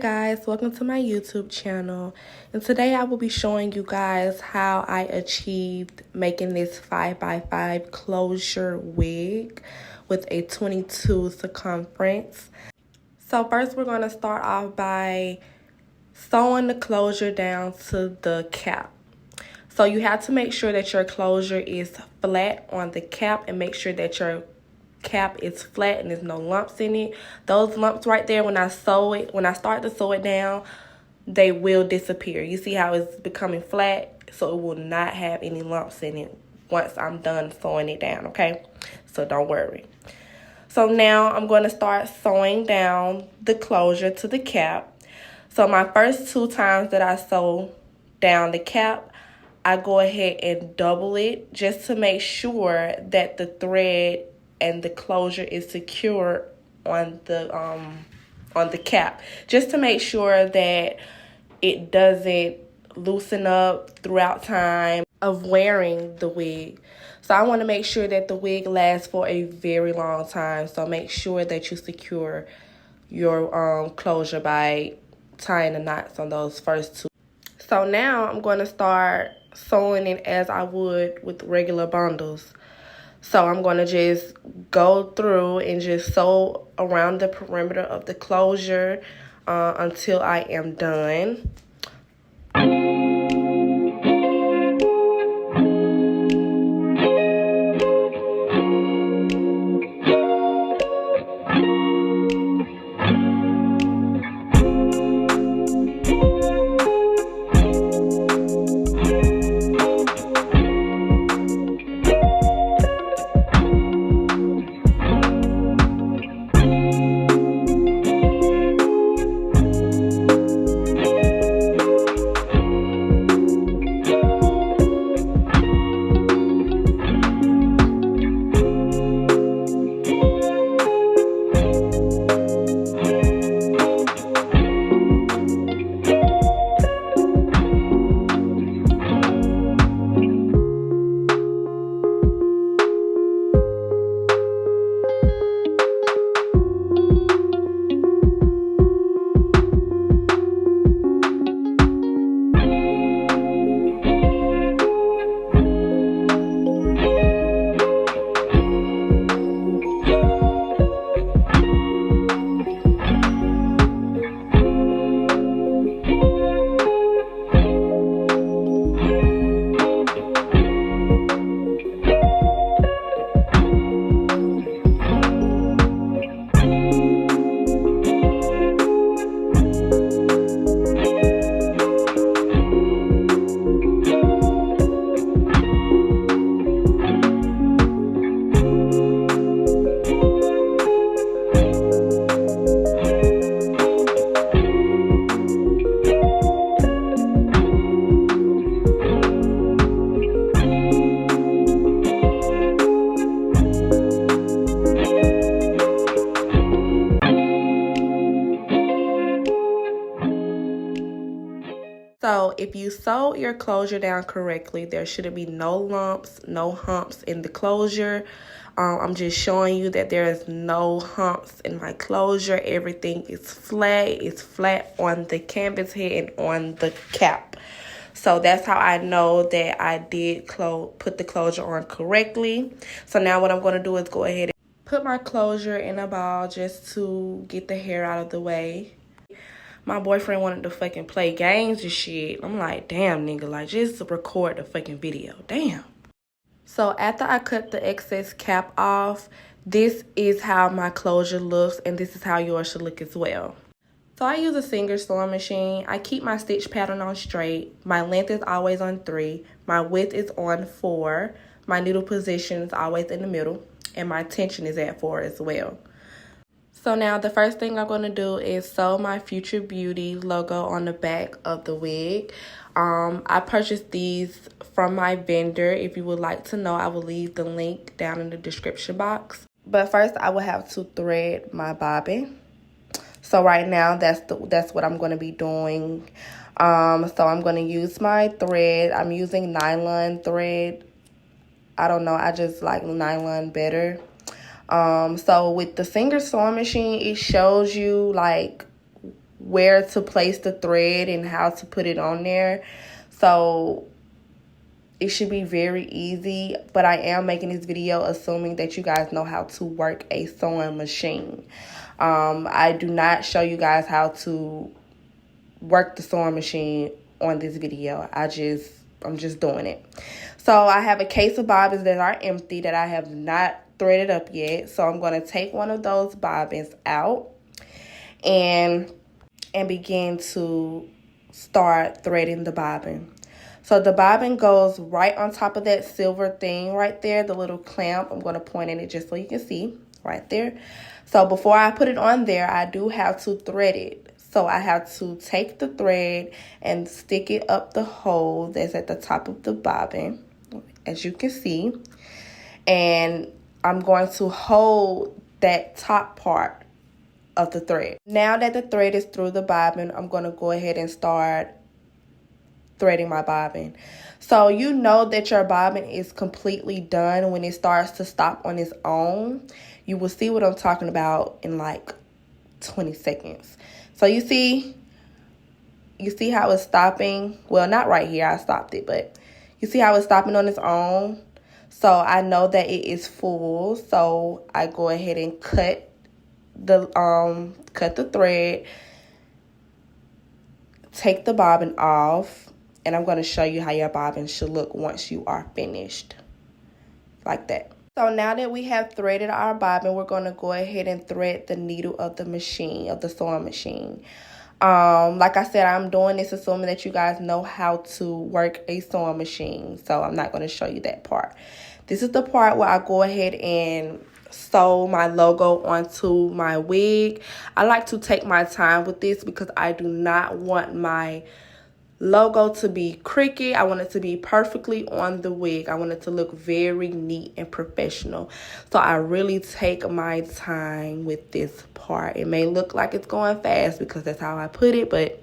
guys, welcome to my YouTube channel, and today I will be showing you guys how I achieved making this 5x5 closure wig with a 22 circumference. So first we're going to start off by sewing the closure down to the cap. So you have to make sure that your closure is flat on the cap and make sure that your cap is flat and there's no lumps in it. Those lumps right there, when I start to sew it down, they will disappear. You see how it's becoming flat, so it will not have any lumps in it once I'm done sewing it down, okay? So don't worry. So now I'm going to start sewing down the closure to the cap. So my first 2 times that I sew down the cap, I go ahead and double it just to make sure that the thread and the closure is secure on the cap, just to make sure that it doesn't loosen up throughout time of wearing the wig. So I want to make sure that the wig lasts for a very long time. So make sure that you secure your closure by tying the knots on those first 2. So now I'm going to start sewing it as I would with regular bundles. So I'm going to just go through and just sew around the perimeter of the closure until I am done. So if you sew your closure down correctly, there shouldn't be no lumps, no humps in the closure. I'm just showing you that there is no humps in my closure. Everything is flat. It's flat on the canvas head and on the cap. So that's how I know that I did put the closure on correctly. So now what I'm going to do is go ahead and put my closure in a ball just to get the hair out of the way. My boyfriend wanted to fucking play games and shit. I'm like, damn, nigga, like, just record the fucking video. Damn. So after I cut the excess cap off, this is how my closure looks, and this is how yours should look as well. So I use a Singer sewing machine. I keep my stitch pattern on straight. My length is always on 3. My width is on 4. My needle position is always in the middle, and my tension is at 4 as well. So now the first thing I'm going to do is sew my Future Beauty logo on the back of the wig. I purchased these from my vendor. If you would like to know, I will leave the link down in the description box. But first I will have to thread my bobbin. So right now that's what I'm going to be doing. So I'm going to use my thread. I'm using nylon thread. I don't know, I just like nylon better. So with the Singer sewing machine, it shows you like where to place the thread and how to put it on there. So it should be very easy, but I am making this video assuming that you guys know how to work a sewing machine. I do not show you guys how to work the sewing machine on this video. I'm just doing it. So I have a case of bobbins that are empty that I have not threaded up yet. So I'm going to take one of those bobbins out and begin to start threading the bobbin. So the bobbin goes right on top of that silver thing right there, the little clamp. I'm going to point in it just so you can see right there. So before I put it on there, I do have to thread it. So I have to take the thread and stick it up the hole that's at the top of the bobbin, as you can see. And I'm going to hold that top part of the thread. Now that the thread is through the bobbin, I'm going to go ahead and start threading my bobbin. So you know that your bobbin is completely done when it starts to stop on its own. You will see what I'm talking about in like 20 seconds. So you see how it's stopping? Well, not right here, I stopped it, but you see how it's stopping on its own? So I know that it is full, so I go ahead and cut the thread, take the bobbin off, and I'm going to show you how your bobbin should look once you are finished. Like that. So now that we have threaded our bobbin, we're going to go ahead and thread the needle of the machine, of the sewing machine. Like I said, I'm doing this assuming that you guys know how to work a sewing machine. So I'm not going to show you that part. This is the part where I go ahead and sew my logo onto my wig. I like to take my time with this because I do not want my logo to be crooked. I want it to be perfectly on the wig. I want it to look very neat and professional. So I really take my time with this part. It may look like it's going fast because that's how I put it, but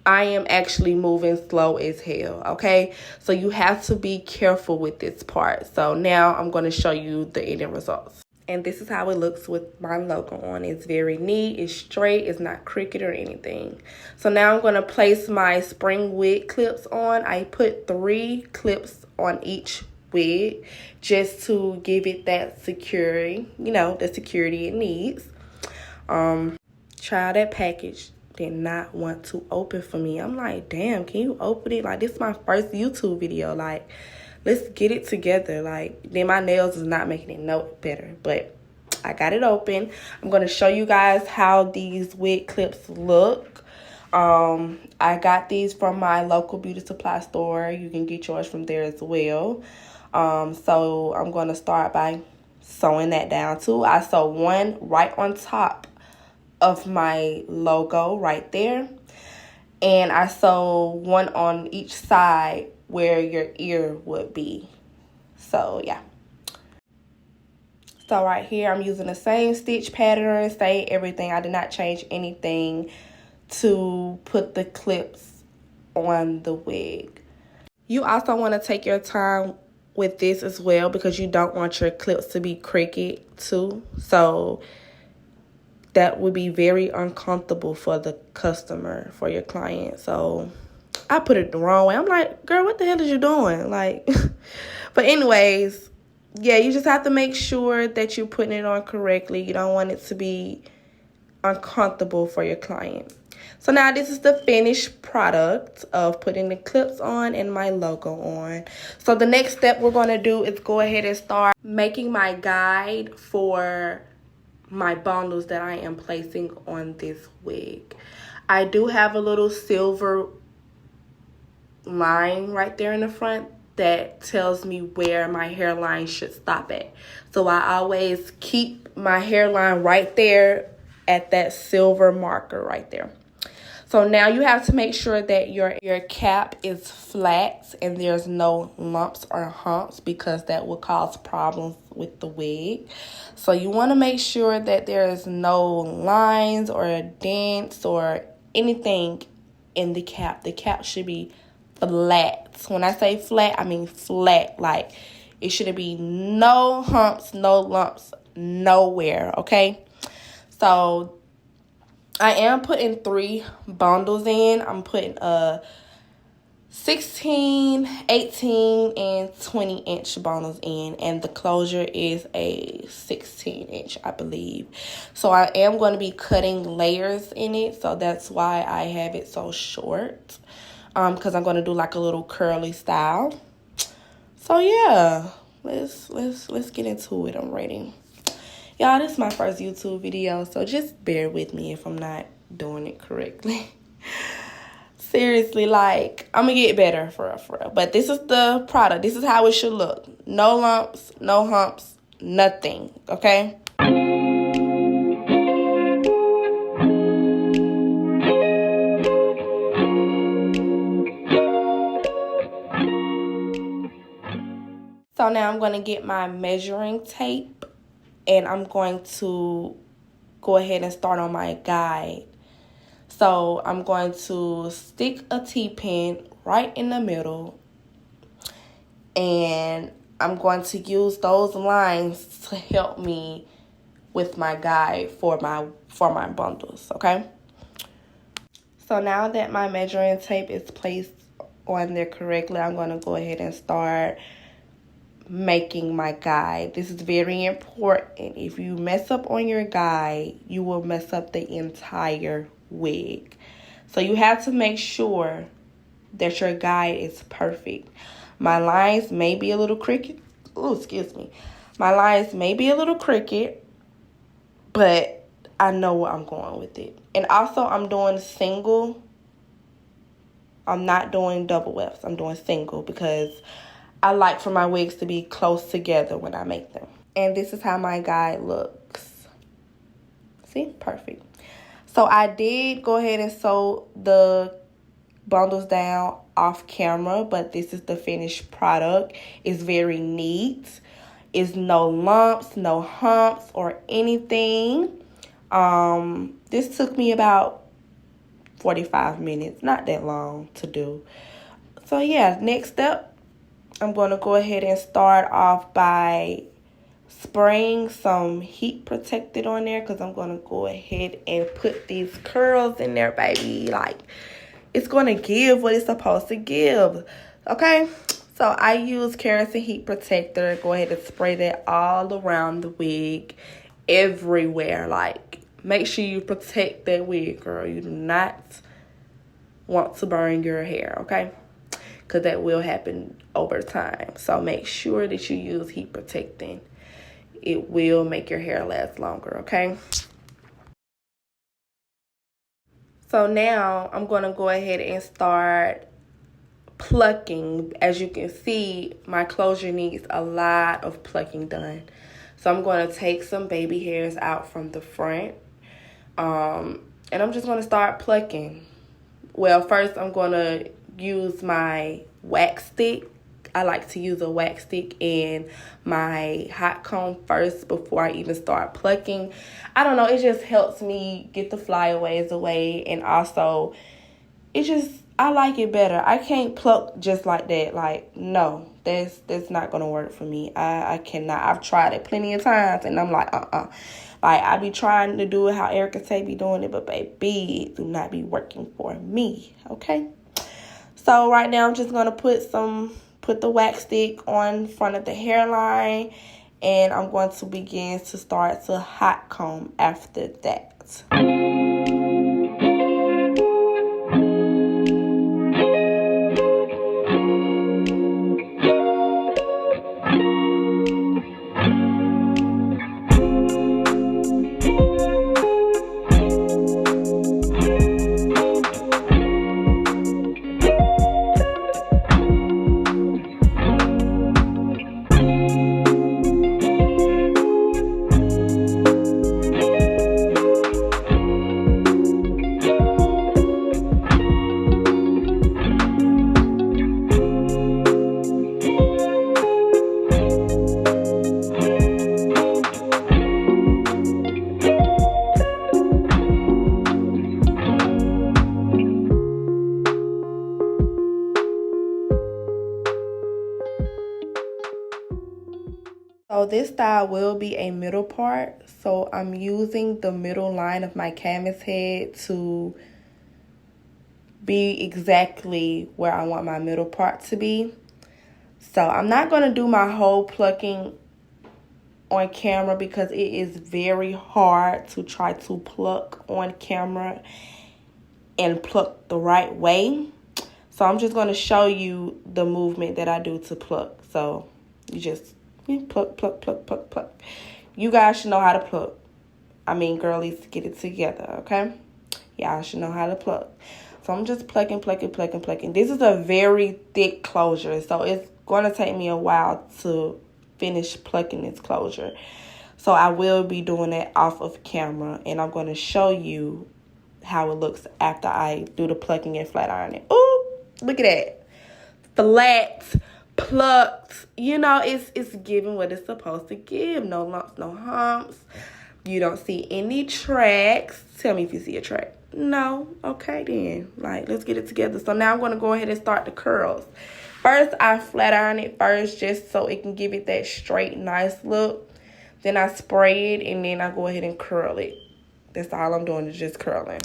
I am actually moving slow as hell, okay? So you have to be careful with this part. So now I'm going to show you the ending results. And this is how it looks with my logo on. It's very neat, it's straight, it's not crooked or anything. So now I'm going to place my spring wig clips on. I put 3 clips on each wig just to give it that security, the security it needs. Child, that package did not want to open for me. I'm like, damn, can you open it? Like, this is my first YouTube video. Like, let's get it together. Like, then my nails is not making it no better. But I got it open. I'm going to show you guys how these wig clips look. I got these from my local beauty supply store. You can get yours from there as well. So I'm going to start by sewing that down too. I sew one right on top of my logo right there. And I sew one on each side where your ear would be. So yeah. So right here I'm using the same stitch pattern, same everything. I did not change anything to put the clips on the wig. You also want to take your time with this as well because you don't want your clips to be crooked too. So that would be very uncomfortable for the customer, for your client. So I put it the wrong way. I'm like, girl, what the hell is you doing? Like, but anyways, yeah, you just have to make sure that you're putting it on correctly. You don't want it to be uncomfortable for your client. So now this is the finished product of putting the clips on and my logo on. So the next step we're going to do is go ahead and start making my guide for my bundles that I am placing on this wig. I do have a little silver line right there in the front that tells me where my hairline should stop at. So I always keep my hairline right there at that silver marker right there. So now you have to make sure that your cap is flat and there's no lumps or humps because that will cause problems with the wig. So you want to make sure that there is no lines or dents or anything in the cap. The cap should be flat. When I say flat, I mean flat. Like, it should be no humps, no lumps, nowhere, okay? So I am putting 3 bundles in. I'm putting 16, 18, and 20-inch bundles in, and the closure is a 16-inch, I believe. So I am going to be cutting layers in it, so that's why I have it so short, because I'm going to do like a little curly style. So yeah, let's get into it. I'm ready. Y'all, this is my first YouTube video, so just bear with me if I'm not doing it correctly. Seriously, like, I'm gonna get better for real. But this is the product. This is how it should look. No lumps, no humps, nothing, okay? So now I'm going to get my measuring tape, and I'm going to go ahead and start on my guide. So I'm going to stick a T-pin right in the middle, and I'm going to use those lines to help me with my guide for my bundles, okay? So now that my measuring tape is placed on there correctly, I'm going to go ahead and start making my guide. This is very important. If you mess up on your guide, you will mess up the entire wig. So you have to make sure that your guide is perfect. My lines may be a little crooked. Oh, excuse me. My lines may be a little crooked, but I know where I'm going with it. And also, I'm doing single. I'm not doing double wefts. I'm doing single because I like for my wigs to be close together when I make them. And this is how my guide looks. See? Perfect. So I did go ahead and sew the bundles down off camera, but this is the finished product. It's very neat. It's no lumps, no humps, or anything. This took me about 45 minutes. Not that long to do. So yeah, next up, I'm going to go ahead and start off by spraying some heat protectant on there, because I'm going to go ahead and put these curls in there, baby. Like, it's going to give what it's supposed to give, okay? So I use Kerastase heat protector. Go ahead and spray that all around the wig, everywhere. Like, make sure you protect that wig, girl. You do not want to burn your hair, okay? Because that will happen over time. So make sure that you use heat protecting. It will make your hair last longer, okay? So now I'm going to go ahead and start plucking. As you can see, my closure needs a lot of plucking done. So I'm going to take some baby hairs out from the front. And I'm just going to start plucking. Well, first I'm going to use my wax stick. I like to use a wax stick in my hot comb first before I even start plucking. I don't know, it just helps me get the flyaways away, and also I like it better. I can't pluck just like that. Like, no, that's not gonna work for me. I cannot. I've tried it plenty of times, and I'm like, Like, I be trying to do it how Erica Tay be doing it, but baby, it do not be working for me, okay? So right now, I'm just going to put the wax stick on front of the hairline, and I'm going to begin to start to hot comb after that. So this style will be a middle part. So I'm using the middle line of my canvas head to be exactly where I want my middle part to be. So I'm not going to do my whole plucking on camera because it is very hard to try to pluck on camera and pluck the right way. So I'm just going to show you the movement that I do to pluck. So you just pluck, pluck, pluck, pluck, pluck. You guys should know how to pluck. I mean, girlies, get it together, okay? Y'all should know how to pluck. So I'm just plucking, plucking, plucking, plucking. This is a very thick closure, so it's going to take me a while to finish plucking this closure. So I will be doing it off of camera, and I'm going to show you how it looks after I do the plucking and flat ironing. Ooh, look at that. Flat, plucked. You know, it's giving what it's supposed to give. No lumps, no humps. You don't see any tracks. Tell me if you see a track. No. Okay, then. Like, let's get it together. So now I'm going to go ahead and start the curls. First, I flat iron it first just so it can give it that straight, nice look. Then I spray it, and then I go ahead and curl it. That's all I'm doing is just curling.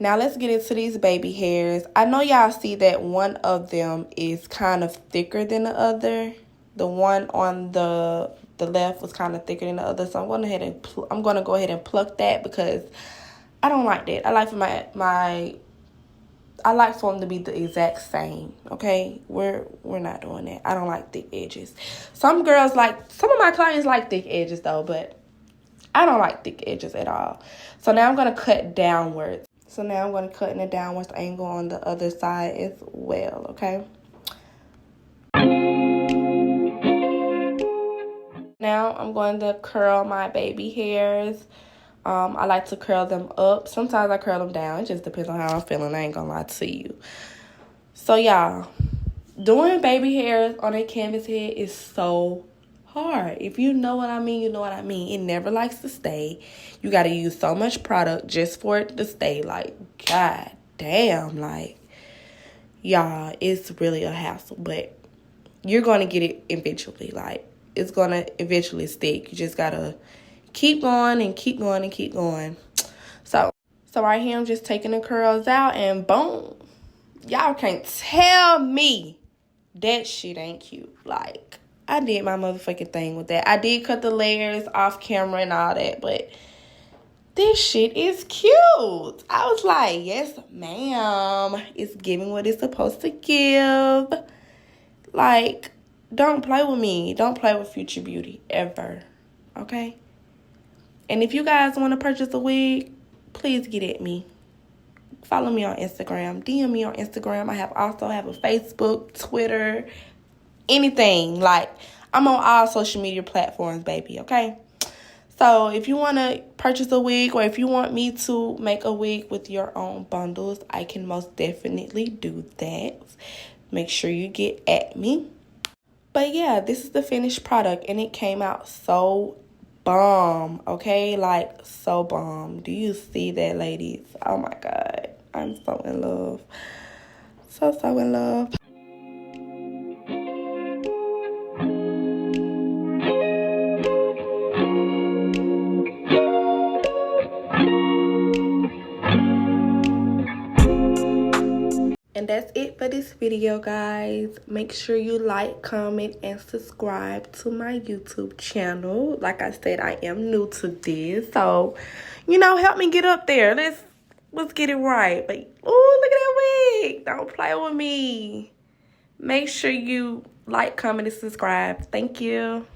Now let's get into these baby hairs. I know y'all see that one of them is kind of thicker than the other. The one on the left was kind of thicker than the other. So I'm going to go ahead and pluck that because I don't like that. I like for I like for them to be the exact same. Okay, we're not doing that. I don't like thick edges. Some of my clients like thick edges though, but I don't like thick edges at all. So now I'm going to cut downwards. So now I'm going to cut in a downwards angle on the other side as well, okay? Now I'm going to curl my baby hairs. I like to curl them up. Sometimes I curl them down. It just depends on how I'm feeling. I ain't going to lie to you. So, y'all, doing baby hairs on a canvas head is so hard. If you know what I mean, you know what I mean. It never likes to stay. You got to use so much product just for it to stay. Like, god damn, like, y'all, it's really a hassle. But you're going to get it eventually. Like, it's going to eventually stick. You just got to keep going and keep going and keep going. So right here, I'm just taking the curls out and boom. Y'all can't tell me that shit ain't cute. Like, I did my motherfucking thing with that. I did cut the layers off camera and all that, but this shit is cute. I was like, yes, ma'am. It's giving what it's supposed to give. Like, don't play with me. Don't play with Future Beauty ever. Okay? And if you guys want to purchase a wig, please get at me. Follow me on Instagram. DM me on Instagram. I also have a Facebook, Twitter, anything. Like, I'm on all social media platforms, baby, okay? So if you want to purchase a wig or if you want me to make a wig with your own bundles, I can most definitely do that. Make sure you get at me. But yeah, this is the finished product and it came out so bomb, okay? Like, so bomb. Do you see that, ladies? Oh my God. I'm so in love. So in love. And that's it for this video, guys. Make sure you like, comment, and subscribe to my YouTube channel. Like I said, I am new to this. So, you know, help me get up there. Let's get it right. But, ooh, look at that wig. Don't play with me. Make sure you like, comment, and subscribe. Thank you.